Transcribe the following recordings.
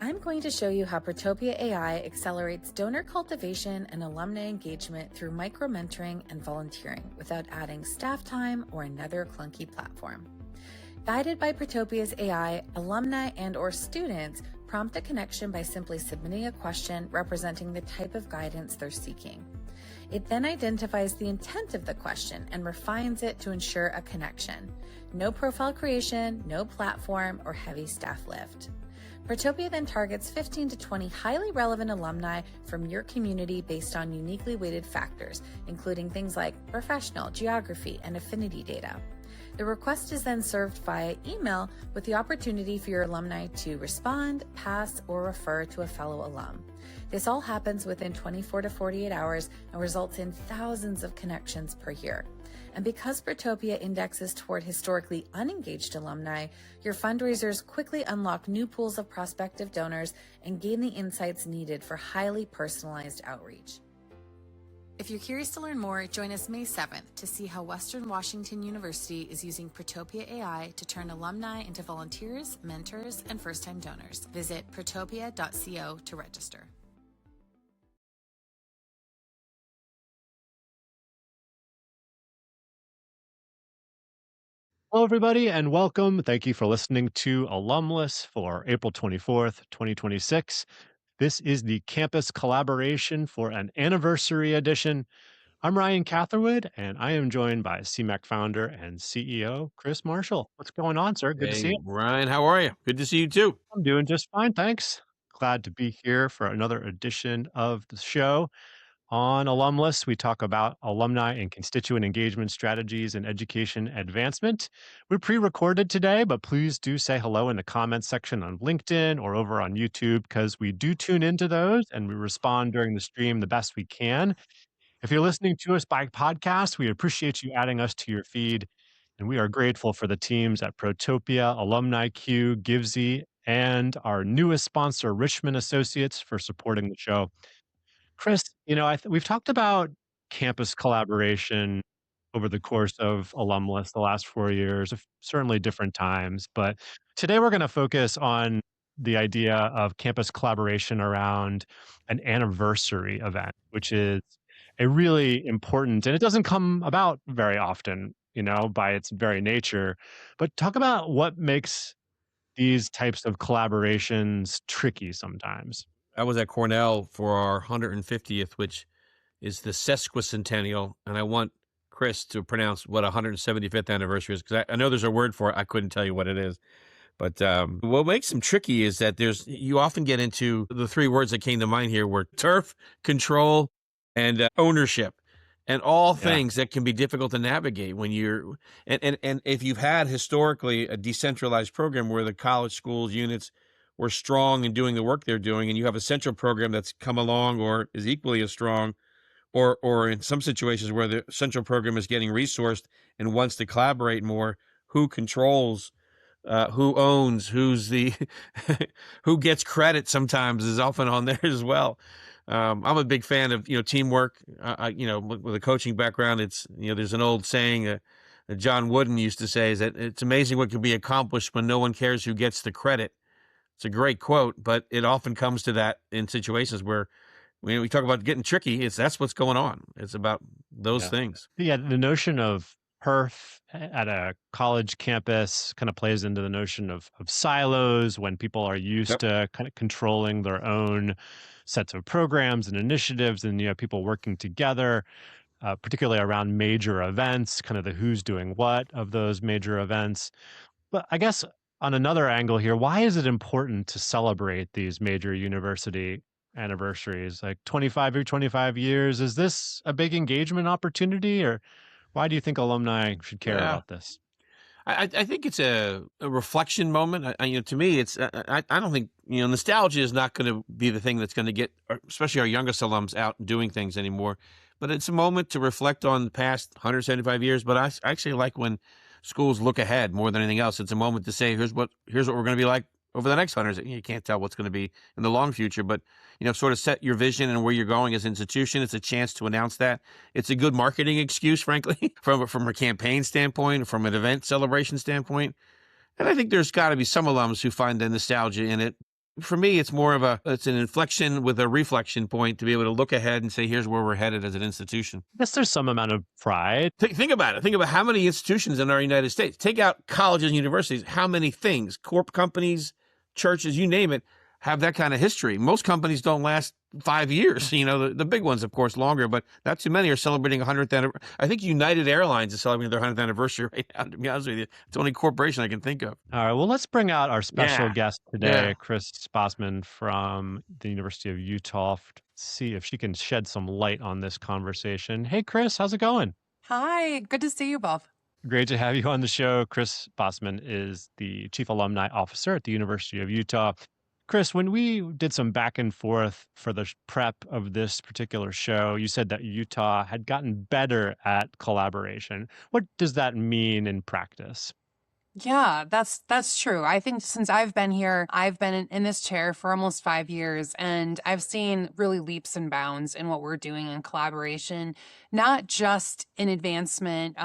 I'm going to show you how Protopia AI accelerates donor cultivation and alumni engagement through micro-mentoring and volunteering without adding staff time or another clunky platform. Guided by Protopia's AI, alumni and/or students prompt a connection by simply submitting a question representing the type of guidance they're seeking. It then identifies the intent of the question and refines it to ensure a connection. No profile creation, no platform, or heavy staff lift. Protopia then targets 15 to 20 highly relevant alumni from your community based on uniquely weighted factors, including things like professional, geography, and affinity data. The request is then served via email with the opportunity for your alumni to respond, pass, or refer to a fellow alum. This all happens within 24 to 48 hours and results in thousands of connections per year. And because Protopia indexes toward historically unengaged alumni, your fundraisers quickly unlock new pools of prospective donors and gain the insights needed for highly personalized outreach. If you're curious to learn more, join us May 7th to see how Western Washington University is using Protopia AI to turn alumni into volunteers, mentors, and first-time donors. Visit protopia.co to register. Hello, everybody, and welcome. Thank you for listening to Alumless for April 24th, 2026. This is the campus collaboration for an anniversary edition. I'm Ryan Catherwood, and I am joined by CMAC founder and CEO, Kris Marshall. What's going on, sir? Good to see you. Ryan, how are you? Good to see you too. I'm doing just fine, thanks. Glad to be here for another edition of the show. On Alumless, we talk about alumni and constituent engagement strategies and education advancement. We're pre-recorded today, but please do say hello in the comments section on LinkedIn or over on YouTube, because we do tune into those and we respond during the stream the best we can. If you're listening to us by podcast, we appreciate you adding us to your feed. And we are grateful for the teams at Protopia, Alumni Q, Givesy, and our newest sponsor, Richmond Associates, for supporting the show. Kris, we've talked about campus collaboration over the course of Alumless the last 4 years, certainly different times. But today we're going to focus on the idea of campus collaboration around an anniversary event, which is a really important, and it doesn't come about very often, by its very nature. But talk about what makes these types of collaborations tricky sometimes. I was at Cornell for our 150th, which is the sesquicentennial, and I want Kris to pronounce what 175th anniversary is, because I know there's a word for it. I couldn't tell you what it is. But what makes them tricky is that you often get into the three words that came to mind here were turf, control, and ownership. And all things that can be difficult to navigate when you're, and if you've had historically a decentralized program where the college schools units were strong in doing the work they're doing, and you have a central program that's come along or is equally as strong, or in some situations where the central program is getting resourced and wants to collaborate more, who controls, who owns, who gets credit sometimes is often on there as well. I'm a big fan of, teamwork. With a coaching background, there's an old saying that John Wooden used to say, is that it's amazing what can be accomplished when no one cares who gets the credit. It's a great quote, but it often comes to that in situations where when we talk about getting tricky, that's what's going on. It's about those things. Yeah, the notion of perf at a college campus kind of plays into the notion of silos when people are used to kind of controlling their own sets of programs and initiatives, and people working together, particularly around major events, kind of the who's doing what of those major events. But I guess on another angle here, why is it important to celebrate these major university anniversaries, like 25 years? Is this a big engagement opportunity, or why do you think alumni should care about this? I think it's a reflection moment. To me, it's I don't think nostalgia is not going to be the thing that's going to get, especially our youngest alums, out and doing things anymore. But it's a moment to reflect on the past 175 years. But I actually like when schools look ahead more than anything else. It's a moment to say, here's what we're going to be like over the next 100. You can't tell what's going to be in the long future, but sort of set your vision and where you're going as an institution. It's a chance to announce that. It's a good marketing excuse, frankly, from a campaign standpoint, from an event celebration standpoint. And I think there's got to be some alums who find the nostalgia in it. for me, it's more of it's an inflection with a reflection point to be able to look ahead and say, here's where we're headed as an institution. I guess there's some amount of pride. Think about it. Think about how many institutions in our United States, take out colleges and universities, how many things, corp companies, churches, you name it, have that kind of history. Most companies don't last 5 years. The big ones, of course, longer, but not too many are celebrating 100th anniversary. I think United Airlines is celebrating their 100th anniversary right now, to be honest with you. It's the only corporation I can think of. All right. Well, let's bring out our special Yeah. guest today, Yeah. Kris Bosman from the University of Utah. See if she can shed some light on this conversation. Hey, Kris, how's it going? Hi, good to see you both. Great to have you on the show. Kris Bosman is the Chief Alumni Officer at the University of Utah. Kris, when we did some back and forth for the prep of this particular show, you said that Utah had gotten better at collaboration. What does that mean in practice? Yeah, that's true. I think since I've been here, I've been in this chair for almost 5 years, and I've seen really leaps and bounds in what we're doing in collaboration, not just in advancement,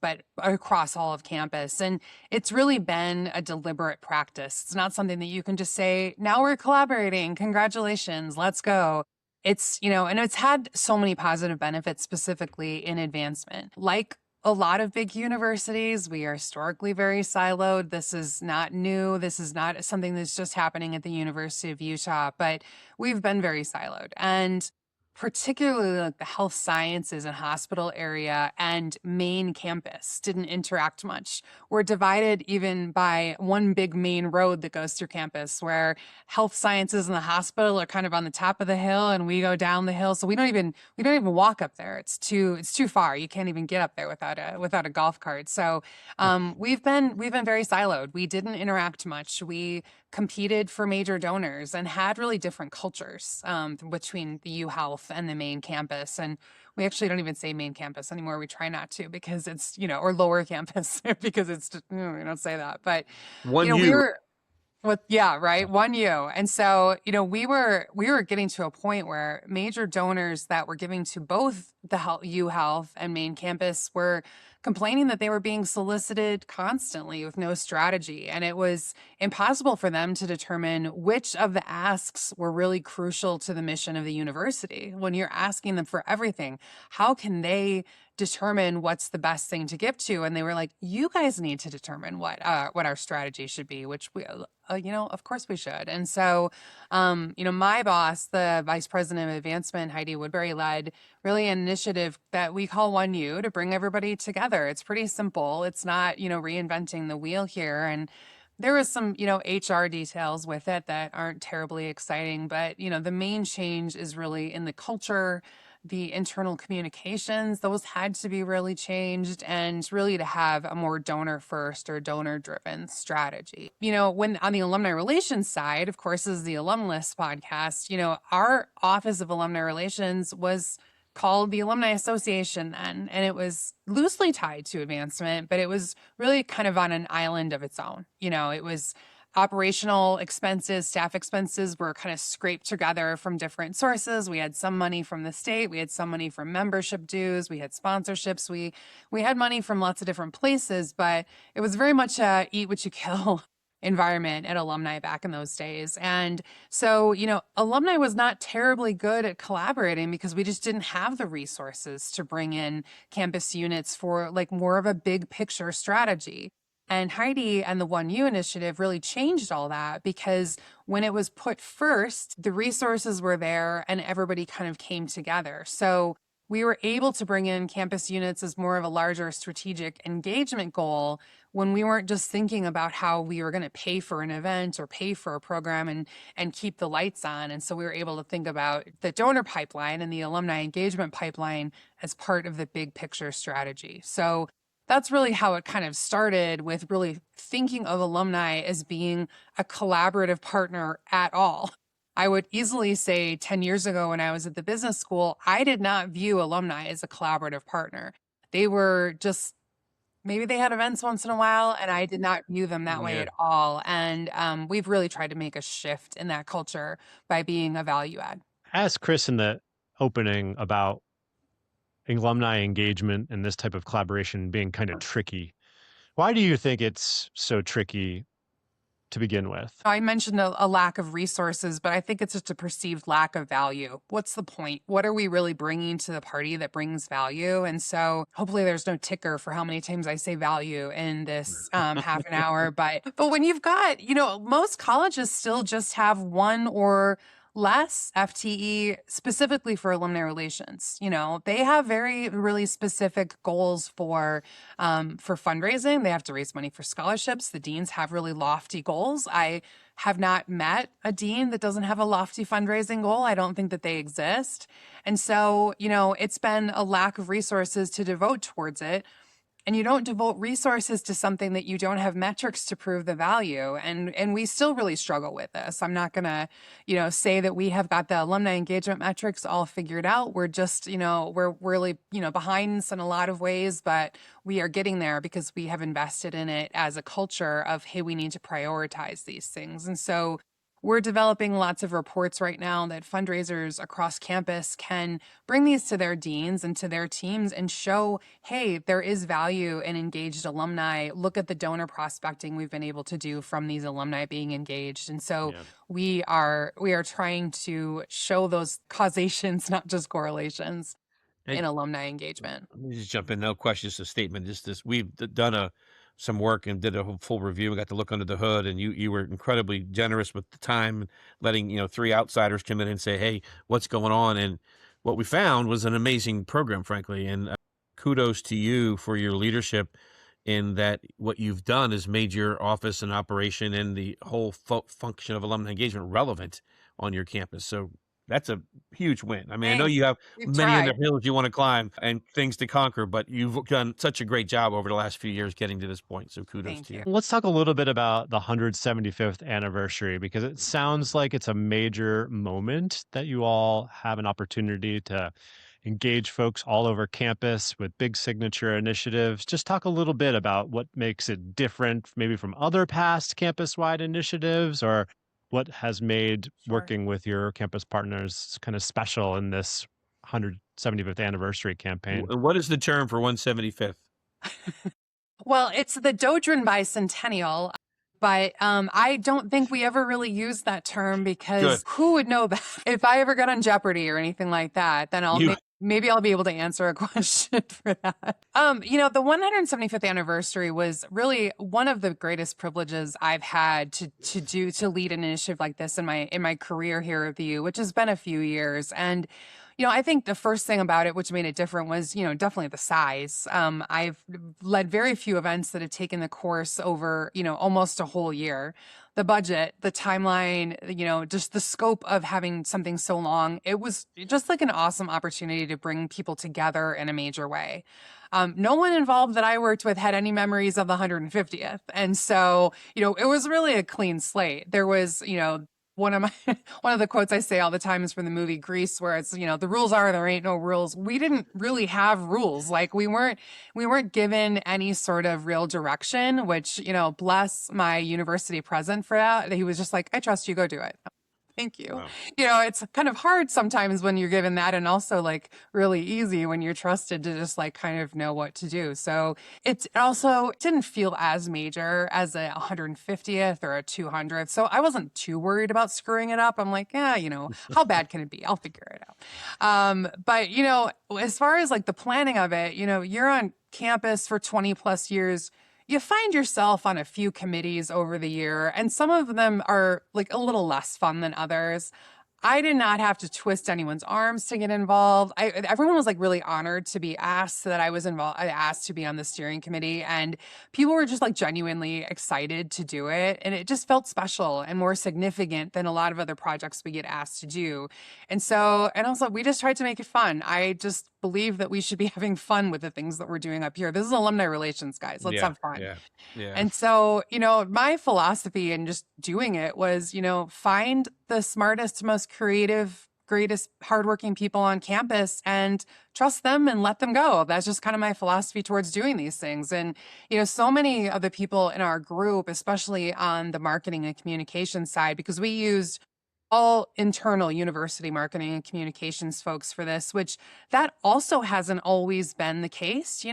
but across all of campus. And it's really been a deliberate practice. It's not something that you can just say, now we're collaborating. Congratulations, let's go. It's, and it's had so many positive benefits specifically in advancement. Like a lot of big universities, we are historically very siloed. This is not new. This is not something that's just happening at the University of Utah, but we've been very siloed. And particularly like the health sciences and hospital area and main campus didn't interact much. We're divided even by one big main road that goes through campus, where health sciences and the hospital are kind of on the top of the hill and we go down the hill. So we don't even walk up there. It's too far. You can't even get up there without a golf cart. So we've been very siloed. We didn't interact much. We competed for major donors and had really different cultures between the U Health and the main campus. And we actually don't even say main campus anymore. We try not to, because it's, or lower campus because it's just, we don't say that. But, we were, yeah, right. 1U. And so, we were getting to a point where major donors that were giving to both the U Health and main campus were complaining that they were being solicited constantly with no strategy. And it was impossible for them to determine which of the asks were really crucial to the mission of the university. When you're asking them for everything, how can they determine what's the best thing to give to? And they were like, you guys need to determine what our strategy should be, which we, of course we should. And so, my boss, the Vice President of Advancement, Heidi Woodbury, led really an initiative that we call 1U to bring everybody together. It's pretty simple. It's not, reinventing the wheel here. And there was some, HR details with it that aren't terribly exciting, but, the main change is really in the culture, the internal communications. Those had to be really changed, and really to have a more donor first or donor driven strategy. When on the alumni relations side, of course, is the Alumless podcast, our Office of Alumni Relations was called the Alumni Association then, and it was loosely tied to advancement, but it was really kind of on an island of its own. It was operational expenses, staff expenses were kind of scraped together from different sources. We had some money from the state, we had some money from membership dues, we had sponsorships, we had money from lots of different places, but it was very much a eat what you kill environment at Alumni back in those days. And so, Alumni was not terribly good at collaborating because we just didn't have the resources to bring in campus units for like more of a big picture strategy. And Heidi and the 1U initiative really changed all that, because when it was put first, the resources were there and everybody kind of came together. So we were able to bring in campus units as more of a larger strategic engagement goal, when we weren't just thinking about how we were going to pay for an event or pay for a program and keep the lights on. And so we were able to think about the donor pipeline and the alumni engagement pipeline as part of the big picture strategy. So that's really how it kind of started, with really thinking of alumni as being a collaborative partner at all. I would easily say 10 years ago when I was at the business school, I did not view alumni as a collaborative partner. They were just, maybe they had events once in a while, and I did not view them that way at all. And we've really tried to make a shift in that culture by being a value add. I asked Kris in the opening about alumni engagement and this type of collaboration being kind of tricky. Why do you think it's so tricky to begin with? I mentioned a lack of resources, but I think it's just a perceived lack of value. What's the point? What are we really bringing to the party that brings value? And so hopefully there's no ticker for how many times I say value in this half an hour. But when you've got, most colleges still just have one or less FTE specifically for alumni relations. They have very, really specific goals for fundraising. They have to raise money for scholarships. The deans have really lofty goals. I have not met a dean that doesn't have a lofty fundraising goal. I don't think that they exist. And so, it's been a lack of resources to devote towards it. And you don't devote resources to something that you don't have metrics to prove the value. And we still really struggle with this. I'm not going to, say that we have got the alumni engagement metrics all figured out. We're just, we're really, behind in a lot of ways, but we are getting there because we have invested in it as a culture of, hey, we need to prioritize these things. And so we're developing lots of reports right now that fundraisers across campus can bring these to their deans and to their teams and show, hey, there is value in engaged alumni. Look at the donor prospecting we've been able to do from these alumni being engaged. And so we are trying to show those causations, not just correlations, in alumni engagement. Let me just jump in. No question, it's a statement. We've done some work and did a full review. We got to look under the hood, and you were incredibly generous with the time, letting 3 outsiders come in and say, "Hey, what's going on?" And what we found was an amazing program, frankly. And kudos to you for your leadership in that. What you've done is made your office and operation and the whole function of alumni engagement relevant on your campus. So that's a huge win. I mean, I know you have many other hills you want to climb and things to conquer, but you've done such a great job over the last few years getting to this point. So kudos to you. Let's talk a little bit about the 175th anniversary, because it sounds like it's a major moment that you all have an opportunity to engage folks all over campus with big signature initiatives. Just talk a little bit about what makes it different maybe from other past campus-wide initiatives, or what has made working with your campus partners kind of special in this 175th anniversary campaign. What is the term for 175th? Well, it's the Dodron Bicentennial, but I don't think we ever really used that term because who would know that? If I ever got on Jeopardy or anything like that, then maybe I'll be able to answer a question for that. The 175th anniversary was really one of the greatest privileges I've had to lead an initiative like this in my career here at the U, which has been a few years. And I think the first thing about it, which made it different, was, definitely the size. I've led very few events that have taken the course over, almost a whole year. The budget, the timeline, just the scope of having something so long. It was just like an awesome opportunity to bring people together in a major way. No one involved that I worked with had any memories of the 150th. And so, it was really a clean slate. There was, one of the quotes I say all the time is from the movie Grease, where it's, the rules are there ain't no rules. We didn't really have rules. Like we weren't given any sort of real direction, which, bless my university president for that. He was just like, I trust you, go do it. Thank you. Wow. It's kind of hard sometimes when you're given that, and also like really easy when you're trusted to just like kind of know what to do. So it also didn't feel as major as a 150th or a 200th. So I wasn't too worried about screwing it up. I'm like, yeah, how bad can it be? I'll figure it out. But as far as like the planning of it, you're on campus for 20 plus years. You find yourself on a few committees over the year, and some of them are like a little less fun than others. I did not have to twist anyone's arms to get involved. Everyone was like really honored to be asked that I was involved. I asked to be on the steering committee, and people were just like genuinely excited to do it. And it just felt special and more significant than a lot of other projects we get asked to do. And also we just tried to make it fun. I just believe that we should be having fun with the things that we're doing up here. This is alumni relations, guys. Let's have fun. Yeah. And so, my philosophy in just doing it was, find the smartest, most creative, greatest, hardworking people on campus and trust them and let them go. That's just kind of my philosophy towards doing these things. And, so many of the people in our group, especially on the marketing and communication side, because we used all internal university marketing and communications folks for this, which that also hasn't always been the case.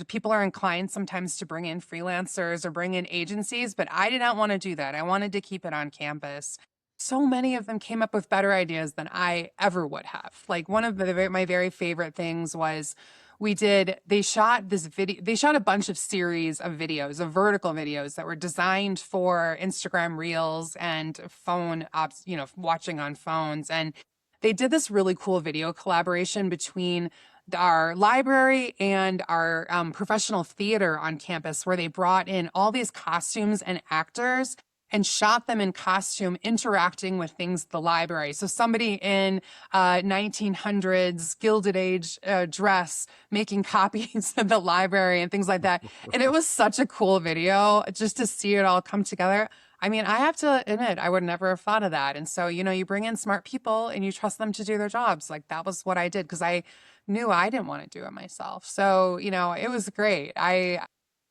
People are inclined sometimes to bring in freelancers or bring in agencies, but I did not want to do that. I wanted to keep it on campus. So many of them came up with better ideas than I ever would have. Like one of my very favorite things was they shot this video, they shot a bunch of series of videos, of vertical videos that were designed for Instagram Reels and phone ops, watching on phones. And they did this really cool video collaboration between our library and our professional theater on campus, where they brought in all these costumes and actors and shot them in costume interacting with things at the library. So somebody in 1900s Gilded Age dress making copies of the library and things like that. And it was such a cool video just to see it all come together. I mean, I have to admit, I would never have thought of that. And so, you bring in smart people and you trust them to do their jobs. Like that was what I did because I knew I didn't want to do it myself. So, it was great. I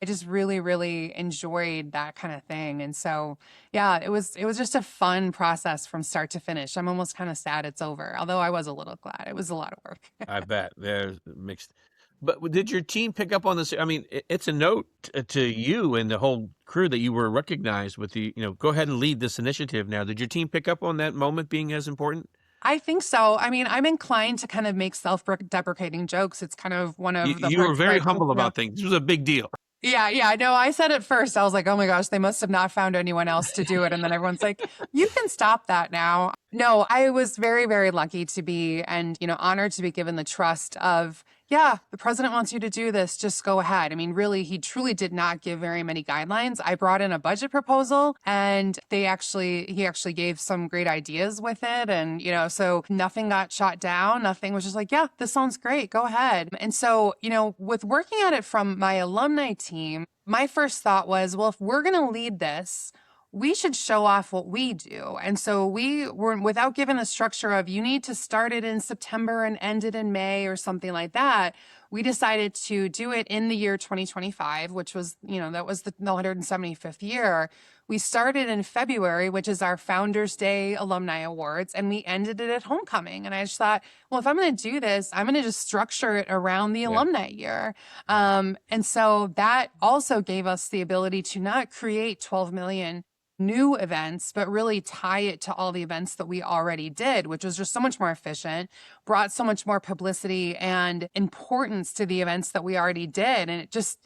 just really, really enjoyed that kind of thing. And so, yeah, it was just a fun process from start to finish. I'm almost kind of sad it's over, although I was a little glad. It was a lot of work. I bet there's mixed. But did your team pick up on this? I mean, it's a note to you and the whole crew that you were recognized with the, go ahead and lead this initiative now. Did your team pick up on that moment being as important? I think so. I mean, I'm inclined to kind of make self-deprecating jokes. It's kind of one of the You were parts very that I humble do. about things. This was a big deal. Yeah. No, I said it first. I was like, oh my gosh, they must have not found anyone else to do it. And then everyone's like, you can stop that now. No, I was very, very lucky to be and, honored to be given the trust of, yeah, the president wants you to do this. Just go ahead. I mean, really, he truly did not give very many guidelines. I brought in a budget proposal and he actually gave some great ideas with it. And, so nothing got shot down. Nothing was just like, yeah, this sounds great. Go ahead. And so, with working at it from my alumni team, my first thought was, well, if we're going to lead this, we should show off what we do. And so we were, without giving a structure of you need to start it in September and end it in May or something like that, we decided to do it in the year 2025, which was, that was the 175th year. We started in February, which is our Founders Day Alumni Awards, and we ended it at homecoming. And I just thought, well, if I'm going to do this, I'm going to just structure it around the alumni year. And so that also gave us the ability to not create 12 million new events, but really tie it to all the events that we already did, which was just so much more efficient, brought so much more publicity and importance to the events that we already did. And it just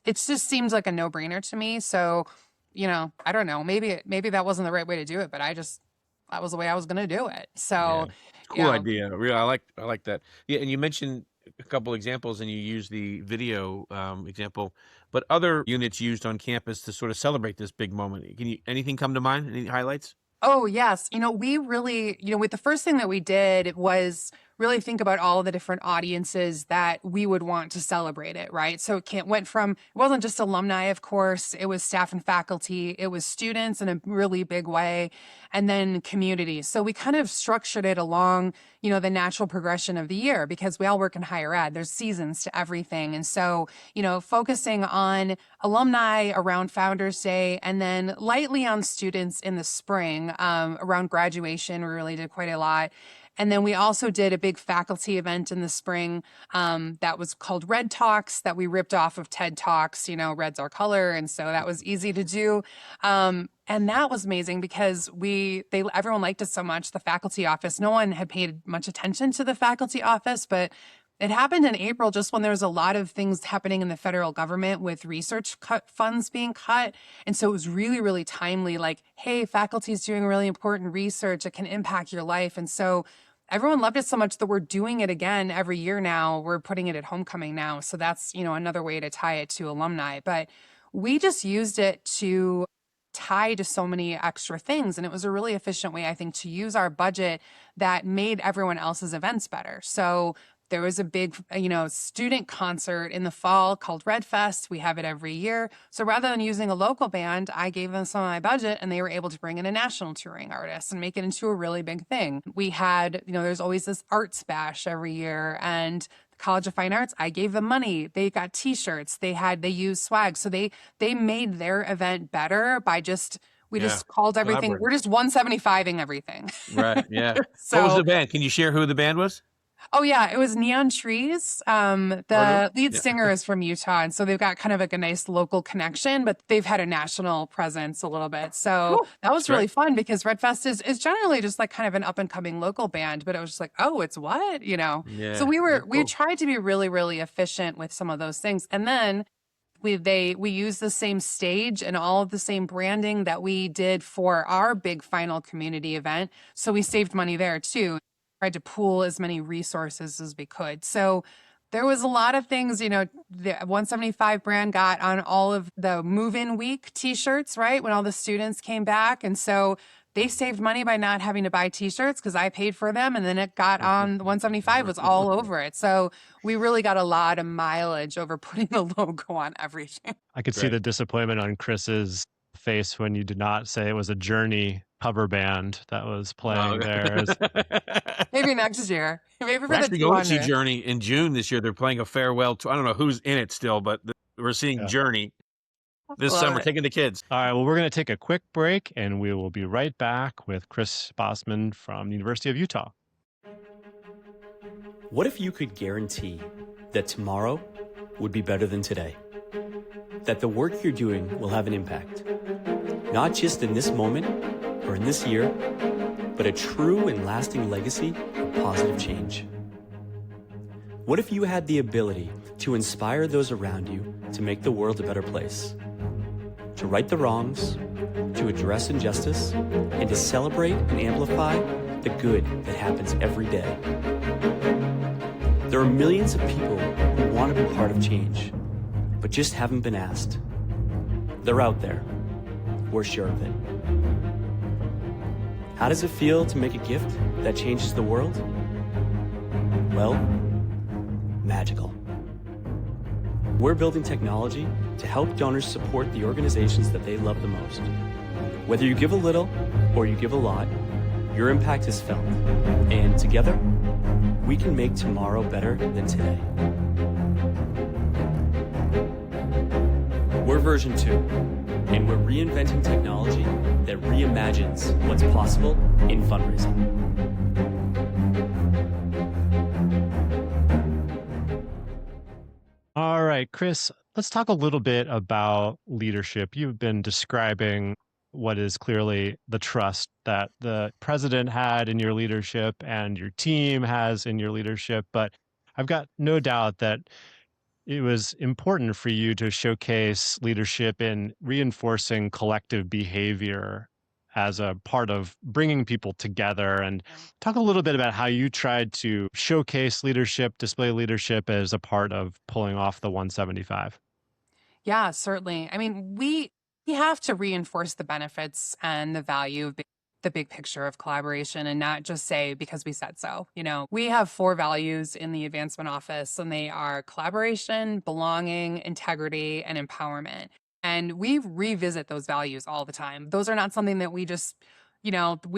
seems like a no-brainer to me. So, I don't know, maybe that wasn't the right way to do it, but that was the way I was going to do it. So cool idea. Really, I like that. Yeah. And you mentioned a couple examples and you used the video example, but other units used on campus to sort of celebrate this big moment. Anything come to mind? Any highlights? Oh, yes. We really, with the first thing that we did was really think about all of the different audiences that we would want to celebrate it, right? So it wasn't just alumni, of course, it was staff and faculty, it was students in a really big way, and then community. So we kind of structured it along, the natural progression of the year because we all work in higher ed. There's seasons to everything. And so, focusing on alumni around Founders Day and then lightly on students in the spring around graduation, we really did quite a lot. And then we also did a big faculty event in the spring that was called Red Talks that we ripped off of TED Talks. Red's our color. And so that was easy to do. And that was amazing because everyone liked it so much. The faculty office, no one had paid much attention to the faculty office, but it happened in April, just when there was a lot of things happening in the federal government with research funds being cut. And so it was really, really timely, like, hey, faculty is doing really important research. It can impact your life. And so everyone loved it so much that we're doing it again every year now. We're putting it at homecoming now. So that's, another way to tie it to alumni. But we just used it to tie to so many extra things. And it was a really efficient way, I think, to use our budget that made everyone else's events better. So there was a big, student concert in the fall called Red Fest. We have it every year. So rather than using a local band, I gave them some of my budget and they were able to bring in a national touring artist and make it into a really big thing. We had, there's always this arts bash every year, and the College of Fine Arts, I gave them money. They got t-shirts. They used swag. So they made their event better by just We Yeah. just called everything. Collaborate. We're just 175ing everything. Right. Yeah. So, What was the band? Can you share who the band was? oh yeah, it was Neon Trees. Heard The lead Yeah. singer is from Utah, and so they've got kind of like a nice local connection, but they've had a national presence a little bit. So Cool. that was That's really great. fun because Red Fest is generally just like kind of an up and coming local band, but it was just like, oh, it's what? Yeah. So Very we cool. tried to be really, really efficient with some of those things. And then we use the same stage and all of the same branding that we did for our big final community event. So we saved money there too. Tried to pool as many resources as we could. So there was a lot of things, the 175 brand got on all of the move-in week t-shirts, right? When all the students came back. And so they saved money by not having to buy t-shirts because I paid for them. And then it got on the 175 was all over it. So we really got a lot of mileage over putting the logo on everything. I could see Great. the disappointment on Chris's face when you did not say it was a Journey cover band that was playing there. Maybe next year. Maybe for We're the actually going to see 200. Journey in June this year. They're playing a farewell tour. I don't know who's in it still, but we're seeing Yeah. Journey this Love summer, it. taking the kids. All right, well, we're going to take a quick break and we will be right back with Kris Bosman from the University of Utah. What if you could guarantee that tomorrow would be better than today? That the work you're doing will have an impact, not just in this moment or in this year, but a true and lasting legacy of positive change? What if you had the ability to inspire those around you to make the world a better place? To right the wrongs, to address injustice, and to celebrate and amplify the good that happens every day. There are millions of people who want to be part of change, but just haven't been asked. They're out there. We're sure of it. How does it feel to make a gift that changes the world? Well, magical. We're building technology to help donors support the organizations that they love the most. Whether you give a little or you give a lot, your impact is felt. And together, we can make tomorrow better than today. We're version 2, and we're reinventing technology that reimagines what's possible in fundraising. All right, Kris, let's talk a little bit about leadership. You've been describing what is clearly the trust that the president had in your leadership and your team has in your leadership. But I've got no doubt that it was important for you to showcase leadership in reinforcing collective behavior as a part of bringing people together, and talk a little bit about how you tried to showcase leadership, display leadership as a part of pulling off the 175. Yeah, certainly. I mean, we have to reinforce the benefits and the value of the big picture of collaboration and not just say because we said so. We have 4 values in the advancement office, and they are collaboration, belonging, integrity, and empowerment. And we revisit those values all the time. Those are not something that we just, we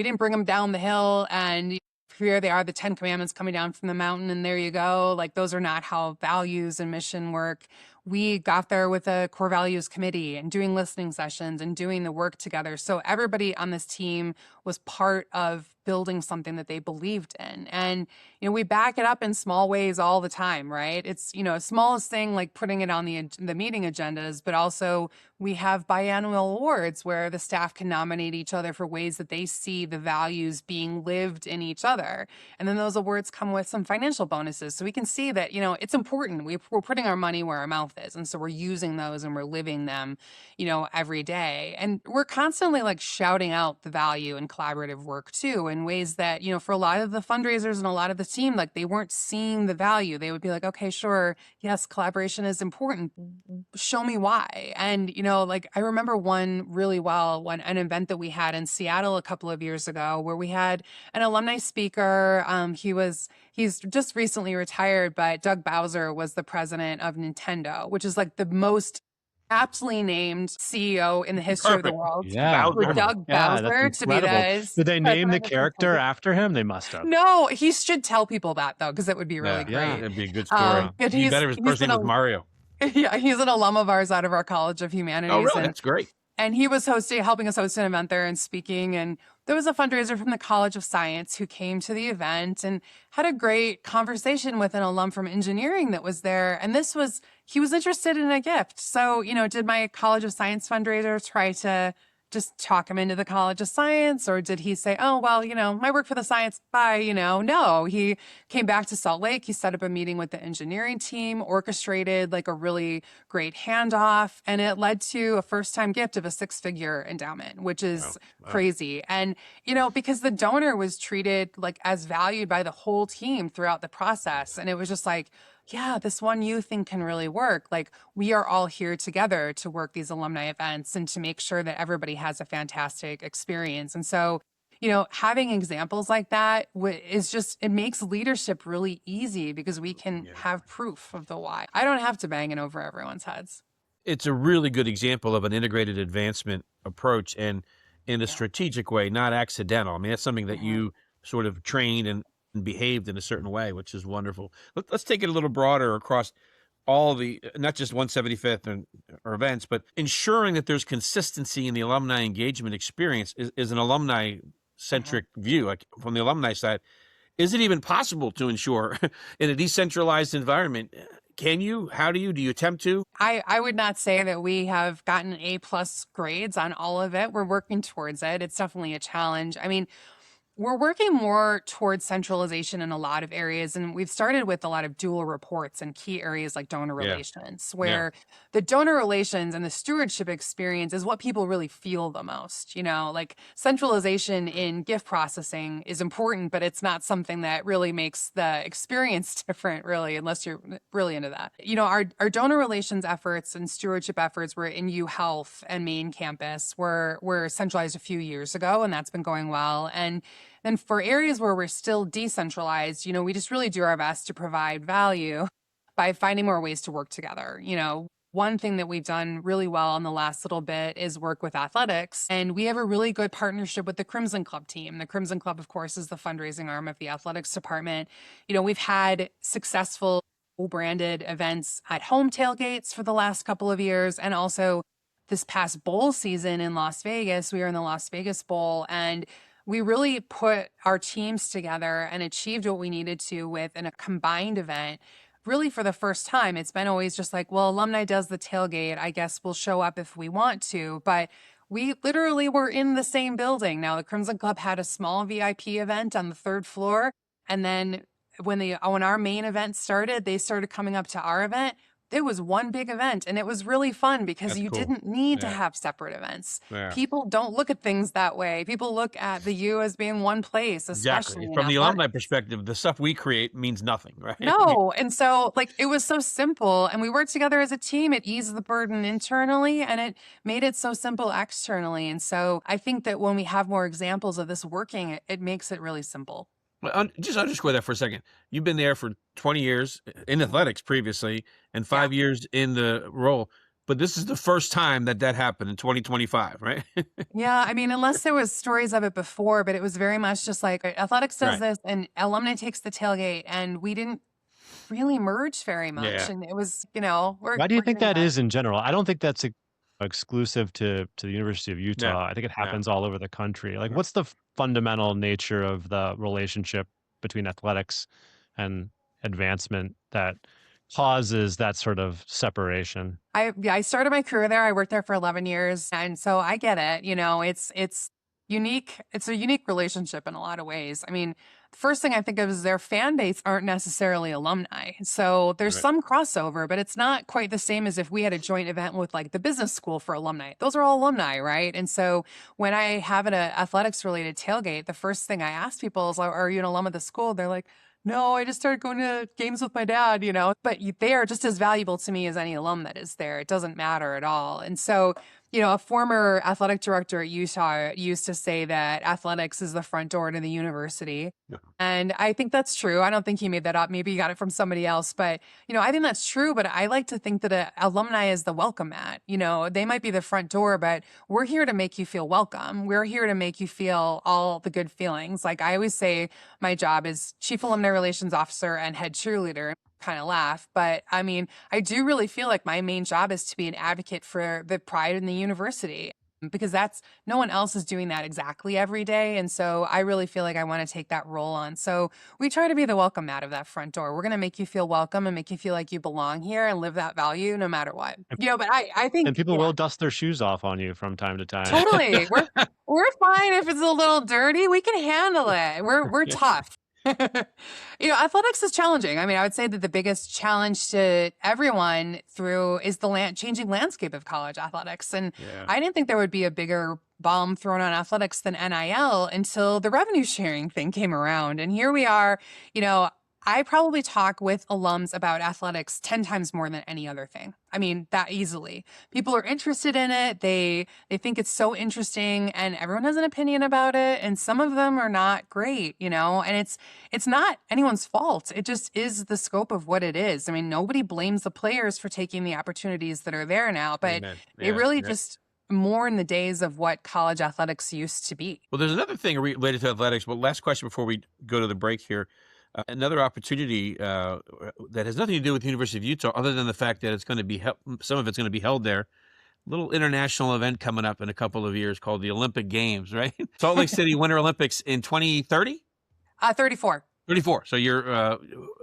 didn't bring them down the hill and here they are, the 10 commandments coming down from the mountain, and there you go. Like, those are not how values and mission work. We got there with a core values committee and doing listening sessions and doing the work together. So everybody on this team was part of building something that they believed in. And, we back it up in small ways all the time, right? It's, smallest thing like putting it on the meeting agendas, but also we have biannual awards where the staff can nominate each other for ways that they see the values being lived in each other. And then those awards come with some financial bonuses. So we can see that, it's important. We're putting our money where our mouth is. And so we're using those and we're living them, every day. And we're constantly like shouting out the value in collaborative work too, in ways that, for a lot of the fundraisers and a lot of the team, like they weren't seeing the value. They would be like, okay, sure. Yes, collaboration is important. Show me why. And, like I remember one really well, an event that we had in Seattle a couple of years ago where we had an alumni speaker. He's just recently retired, but Doug Bowser was the president of Nintendo, which is like the most aptly named CEO in the history of the Perfect. world. Yeah. For Doug Yeah, that's Bowser to be incredible. the Did they name the president of character Nintendo. after him? They must have. No, he should tell people that though, because it would be really Yeah. great. It'd be a good story. But It'd be better if his first name was Mario. Yeah, he's an alum of ours out of our College of Humanities. Oh, really? And That's great. And he was helping us host an event there and speaking. And there was a fundraiser from the College of Science who came to the event and had a great conversation with an alum from engineering that was there. And he was interested in a gift. So, did my College of Science fundraiser try to just talk him into the College of Science? Or did he say, oh, well, my work for the science, bye, No, he came back to Salt Lake. He set up a meeting with the engineering team, orchestrated like a really great handoff, and it led to a first-time gift of a 6-figure endowment, which is crazy. And, because the donor was treated like as valued by the whole team throughout the process. And it was just like, yeah, this one you thing can really work. Like, we are all here together to work these alumni events and to make sure that everybody has a fantastic experience. And so, having examples like that it makes leadership really easy because we can have proof of the why. I don't have to bang it over everyone's heads. It's a really good example of an integrated advancement approach, and in a strategic way, not accidental. I mean, that's something that you sort of trained and behaved in a certain way, which is wonderful. Let's take it a little broader across all the, not just 175th or events, but ensuring that there's consistency in the alumni engagement experience is an alumni-centric view. Like, from the alumni side, is it even possible to ensure in a decentralized environment? Can you? How do you attempt to? I would not say that we have gotten A+ grades on all of it. We're working towards it. It's definitely a challenge. I mean, we're working more towards centralization in a lot of areas, and we've started with a lot of dual reports in key areas like donor relations, where the donor relations and the stewardship experience is what people really feel the most. Like, centralization in gift processing is important, but it's not something that really makes the experience different, really, unless you're really into that. Our donor relations efforts and stewardship efforts were in UHealth and main campus were centralized a few years ago, and that's been going well. And then for areas where we're still decentralized, we just really do our best to provide value by finding more ways to work together. One thing that we've done really well in the last little bit is work with athletics. And we have a really good partnership with the Crimson Club team. The Crimson Club, of course, is the fundraising arm of the athletics department. We've had successful branded events at home tailgates for the last couple of years. And also this past bowl season in Las Vegas, we were in the Las Vegas Bowl, and we really put our teams together and achieved what we needed to within a combined event. Really, for the first time, it's been always just like, well, alumni does the tailgate. I guess we'll show up if we want to. But we literally were in the same building. Now, the Crimson Club had a small VIP event on the 3rd floor. And then when our main event started, they started coming up to our event. It was one big event, and it was really fun because you didn't need to have separate events. People don't look at things that way. People look at the U as being one place, especially from the alumni perspective. The stuff we create means nothing, right? No. And so, it was so simple, and we worked together as a team. It eased the burden internally, and it made it so simple externally. And so I think that when we have more examples of this working, it makes it really simple. Just underscore that for a second. You've been there for 20 years in athletics previously and 5 years in the role. But this is the first time that happened in 2025, right? Yeah. I mean, unless there was stories of it before, but it was very much just like athletics does this and alumni takes the tailgate, and we didn't really merge very much. And it was, why do you think that is in general? I don't think that's exclusive to the University of Utah. I think it happens all over the country. Like, what's the fundamental nature of the relationship between athletics and advancement that causes that sort of separation? I started my career there. I worked there for 11 years. And so I get it. It's unique. It's a unique relationship in a lot of ways. I mean, the first thing I think of is their fan base aren't necessarily alumni. So there's some crossover, but it's not quite the same as if we had a joint event with the business school for alumni. Those are all alumni, right? And so when I have an athletics related tailgate, the first thing I ask people is, are you an alum of the school? They're like, no, I just started going to games with my dad, but they are just as valuable to me as any alum that is there. It doesn't matter at all. And so, a former athletic director at Utah used to say that athletics is the front door to the university. And I think that's true. I don't think he made that up. Maybe he got it from somebody else, but, I think that's true. But I like to think that alumni is the welcome mat. They might be the front door, but we're here to make you feel welcome. We're here to make you feel all the good feelings. Like I always say, my job is Chief Alumni Relations Officer and head cheerleader. Kind of laugh, but I mean, I do really feel like my main job is to be an advocate for the pride in the university. because that's no one else is doing that exactly every day. And so I really feel like I want to take that role on. So we try to be the welcome mat of that front door. We're going to make you feel welcome and make you feel like you belong here and live that value no matter what. But I And think, people will dust their shoes off on you from time to time. totally. We're fine if it's a little dirty. We can handle it. We're tough. Athletics is challenging. I mean, I would say that the biggest challenge to everyone is the changing landscape of college athletics. And I didn't think there would be a bigger bomb thrown on athletics than NIL until the revenue sharing thing came around. And here we are, I probably talk with alums about athletics 10 times more than any other thing. I mean, that easily. People are interested in it. They think it's so interesting, and everyone has an opinion about it. And some of them are not great, and it's not anyone's fault. It just is the scope of what it is. I mean, nobody blames the players for taking the opportunities that are there now, but it really just more in the days of what college athletics used to be. Well, there's another thing related to athletics. Well, last question before we go to the break here. Another opportunity that has nothing to do with the University of Utah, other than the fact that it's going to be some of it's going to be held there. Little international event coming up in a couple of years called the Olympic Games, right? Salt Lake City Winter Olympics in 2030. 34. 34. So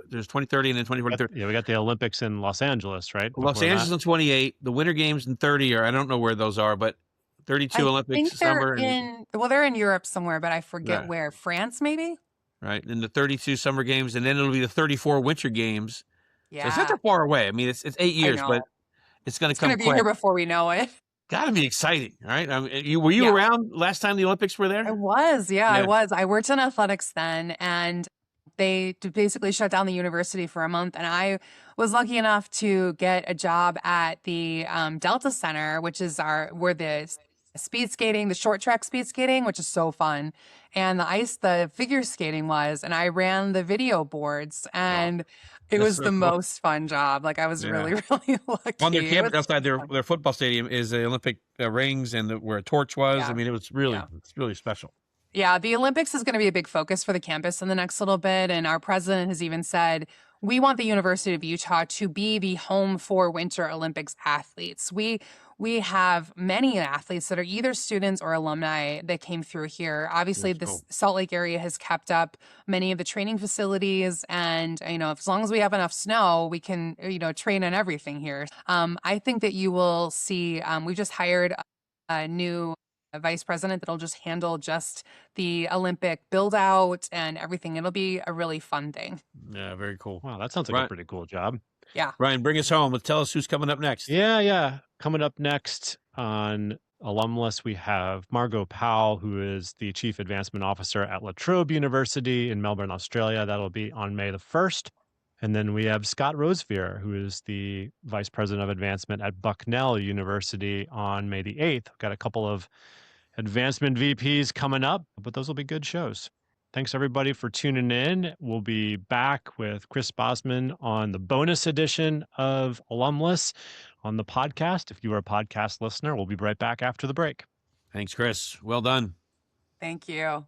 there's 2030 and then 2040. Yeah, we got the Olympics in Los Angeles, right? Los Angeles in 28. The Winter Games in 30, or I don't know where those are, but 32 Olympics summer. They're in Europe somewhere, but I forget where. France, maybe. Right. And the 32 summer games, and then it'll be the 34 winter games. Yeah. So it's not that far away. I mean, it's 8 years, but it's going to come quick. It's going to be here before we know it. Got to be exciting, right? I mean, were you around last time the Olympics were there? I was. I was. I worked in athletics then, and they basically shut down the university for a month. And I was lucky enough to get a job at the Delta Center, which is where the speed skating, the short track speed skating, which is so fun, and the figure skating was, and I ran the video boards, and it was the most fun job. Like, I was really, really lucky. On their campus outside their football stadium is the Olympic rings and where a torch was. I mean, it was really, it's really special. Yeah, the Olympics is going to be a big focus for the campus in the next little bit, and our president has even said, we want the University of Utah to be the home for Winter Olympics athletes. We have many athletes that are either students or alumni that came through here. Obviously, this Salt Lake area has kept up many of the training facilities, and as long as we have enough snow, we can train on everything here. I think that you will see. We just hired a new vice president that'll just handle just the Olympic build out and everything. It'll be a really fun thing. Yeah, very cool. Wow, that sounds like a pretty cool job. Yeah. Ryan, bring us home. Tell us who's coming up next. Yeah. Coming up next on Alumless, we have Margot Powell, who is the Chief Advancement Officer at La Trobe University in Melbourne, Australia. That'll be on May the 1st. And then we have Scott Rosevear, who is the Vice President of Advancement at Bucknell University on May the 8th. We've got a couple of advancement VPs coming up, but those will be good shows. Thanks, everybody, for tuning in. We'll be back with Kris Bosman on the bonus edition of Alumless on the podcast. If you are a podcast listener, we'll be right back after the break. Thanks, Kris. Well done. Thank you.